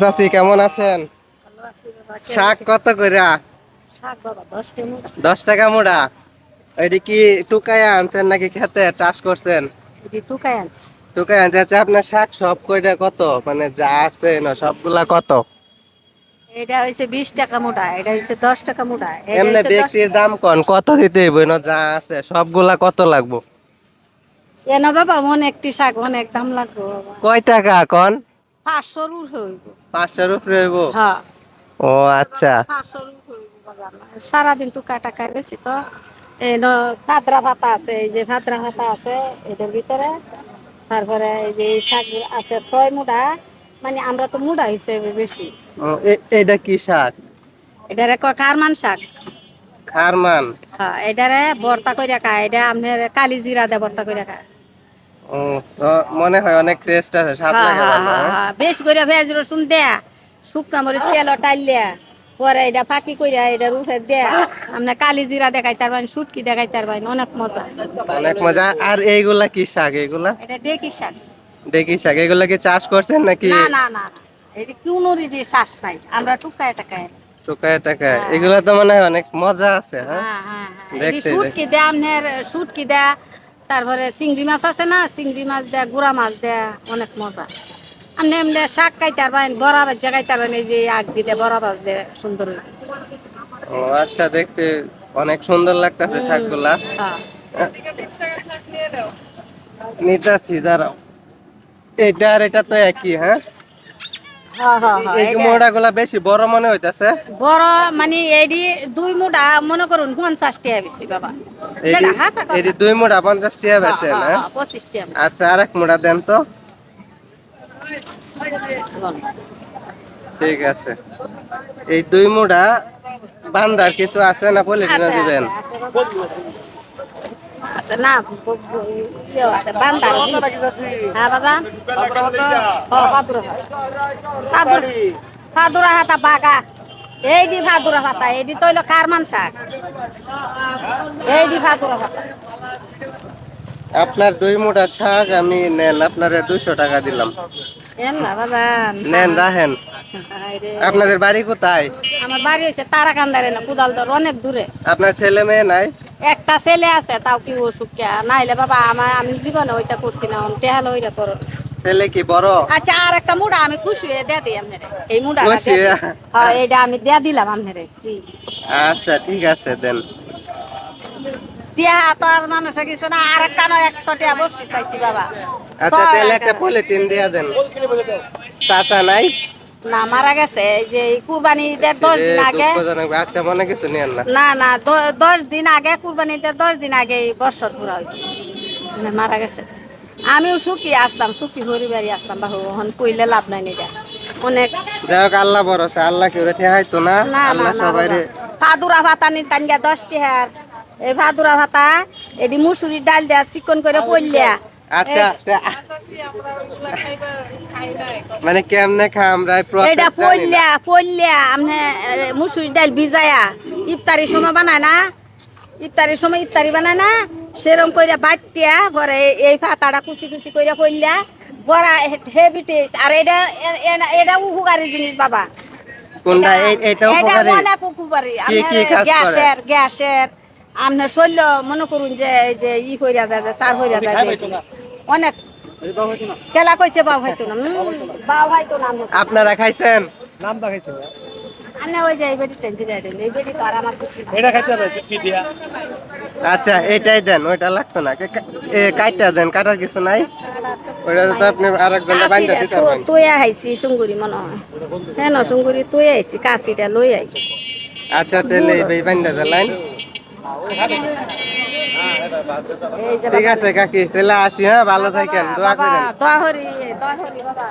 চাচি কেমন আছেন? শাক কত কইরা? 10 টাকা মোড়া। এটা কি টুকায়া আনছেন নাকি খেতে চাষ করছেন? টুকায়া আনছে। আচ্ছা, আপনার শাক সব কয়টা কত, মানে যা আছে না সবগুলা কত? এটা হইছে 20 টাকা মোটা, এটা হইছে 10 টাকা মোটা, এটা এমনি হইছে 10 ব্যক্তির টাকা। দাম কোন কত দিতে হইব না যা আছে সবগুলা কত লাগবো? এনা বাবা একটি শাক অনেক দাম লাগবে বাবা। কয় টাকা কোন? 500 রু হইব। 500 উপরে হইব? হ্যাঁ, ও আচ্ছা। 500 রু হইব বাবা। সারাদিন টুকা টাকা বেশি তো। এই ন ভাদ্রা ভাতা আছে, এই যে ভাদ্রা ভাতা আছে এটার ভিতরে। তারপরে এই যে এই শাক আছে 6 মুঠা, মানে আমরা তো মুঠা হিসেবে বেশি। এটা কি শাক? এটারে কয় কারমান শাক। খারমান? হ্যাঁ, এটারে ভর্তা কইরা খায়, এটা আপনার কালি জিরা দিয়ে ভর্তা কইরা খায়। ও, তো মনে হয় অনেক টেস্ট আছে, স্বাদ হ্যাঁ লাগে হ্যাঁ ভালো, হ্যাঁ হ্যাঁ? হ্যাঁ, বেশ করে পেঁয়াজ রসুন দেয়া, শুকনা মরিচ তেল টাইলিয়া, পরে এটা ফাঁকি কইরা এটা রুখে দেয়া, আপনার কালি জিরা দেখাই তার মানে শুটকি দেখাই তার মানে অনেক মজা। অনেক মজা। আর এইগুলা কি শাক এগুলা? এটা ডেকি শাক। দেখি শাক, এগুলা কি চাষ করছেন নাকি? না না না না, এটা কিউনুরি দিয়ে শ্বাস নাই, আমরা টুকায় টাকায়। টুকায় টাকায় হ্যাঁ এগুলা তো মনে হয় অনেক মজা আছে, হ্যাঁ? হ্যাঁ হ্যাঁ হ্যাঁ, এটি দেখতে শুটকি দেয়া, আপনার শুটকি দেয়া, তারপরে চিংড়ি মাছ আছে না, চিংড়ি মাছ দেয়া, গুড়া মাছ দেয়া, অনেক মজা। আপনি এমনি শাক খাইতে পারবেন, বড়া ভাজা খাইতে পারবেন, এই যে আগ দিয়ে বড়া ভাজ দেয় সুন্দর। ও আচ্ছা, দেখতে অনেক সুন্দর লাগতেছে শাকগুলা। হ্যাঁ নিতাছি, দাঁড়াও। এটা আর এটা তো একই, হ্যাঁ? হ্যাঁ হ্যাঁ হ্যাঁ, এই এটা মোড়া গুলা বেশি বড় মনে হইতাছে। বড় মানে এডি 2 মুঠা মনে করুন 50 টাকা বেশি বাবা। এডি সেটা হাসা কথা। এডি 2 মোড়া 50 টাকা হ্যাঁ বেচেন, হ্যাঁ হ্যাঁ? হ্যাঁ, 25 টাকা। আচ্ছা, আরেক মোড়া দেন তো। ঠিক আছে। এই 2 মোড়া বান্দার কিছু আছে না, পলিটিনা আছে দিবেন? আছে আছে বাবা। আছে না, ইয়ে আছে বান্দার। হ্যাঁ বাবা। ও পাদুরা। পাদুরা। পাদুরা হাতা বাগা। এই দি ভাদুরা পাতা, এই দি তৈল কারমান শাক। এই দি ভাদুরা পাতা। আপনার 2 মোড়া শাক আমি নেন, আপনারে 200 টাকা দিলাম। এন না বাবা। নেন, রাহেন। হায়রে। আপনাদের বাড়ি কোথায়? আমার বাড়ি হয়েছে তারাকান্দারে না, কুদালদর অনেক দূরে। আপনার ছেলে মেয়ে নাই? একটা ছেলে আছে, তাও কি অসুখ কে না হইলে বাবা আমি জীবনে ওইটা করছি না, টেহাল ওইটা করো। ছেলে কি বড়? আচ্ছা, আর একটা মুড়া আমি খুশি হয়ে দিয়ে দিই আপনারে, এই মুড়াটা খুশি দিয়ে দিই। হয়ে? হ্যাঁ, এইটা আমি দিয়ে দিলাম আপনারে। আচ্ছা, ঠিক আছে, দেন। টিয়া তো আর মানুষে কিছু না, আর একটা নয় 100 টাকা বকশিস পাইছি বাবা। আচ্ছা, ছয় তাহলে একটা টাকা। পলিটিন দিয়ে দেন। চাচা নাই? না, মারা গেছে এই যে এই কুরবানি ঈদের 10 দিন আগে। দুঃখজনক। আচ্ছা, মনে কিছু নিয়েন না। না না, 10 দিন আগে, কুরবানি ঈদের 10 দিন আগে এই বছর পুরা মারা গেছে। আমিও সুখী আসলাম, সুখী পরিবারই আসলাম বাহু, এখন কইলে লাভ নাই এটা অনেক। যাই হোক, আল্লাহ ভরসা, আল্লাহ কেউ ঠেহাইতো না। না না আল্লাহ না সবাই বাবা, ভাদুরা ভাতা নি তানগা 10 টাকার। এই ভাদুরা ভাতা এডি মুসুরি ডাল দেয়া চিকন করে পড়লিয়া। আচ্ছা, মানে কেমনে খা আমরা এইটা প্রসেস জানি না। পড়লিয়া পড়লিয়া আমনে মুসুরি ডাল ভিজায়া ইফতারির সময় বানায় না, ইফতারির সময় ইফতারি বানায় না, সেরকম কইরা বাটিয়া পরে এই ভাতাটা কুচি কুচি কইরা পড়লিয়া বড়া হেভি টেস্ট। আর এটা এটা উপকারী জিনিস বাবা। কোনটা? এইটা এটা উপকারী? অনেক উপকারী। কি কি কাজ করে? গ্যাসের আপনার শৈল মনে করুন যে এই যে ই হইয়া যায়, যে সার হইয়া যায়, অনেক কেলা কইছে বাউ হয়তো না, বাউ হয়তো না। আপনারা খাইছেন? নাম দেখাইছে আমি ওই যে এই বেটি টেনশন যায়, এই বেটি তো আর আমার কিছু না। এটা খাইতে হবে চিপসি দিয়া। আচ্ছা, এটাই দেন, ওইটা লাগতো না। কাইটা দেন, কাটার কিছু নাই। ওইটা তো আপনি আরেকজনের বাইন্দা দিতে পারবেন। তুই আইছি সুঙ্গুরি মনে হয়, হ্যাঁ না সুঙ্গুরি তুই আইছি, কাশিটা লই আই। আচ্ছা, তাহলে এই বাইন্দা দিলেন। এই যে ঠিক আছে কাকি, তাহলে আসি, হ্যাঁ? ভালো থাকেন, দোয়া বাবা, করেন। দোয়া হরি বাবা।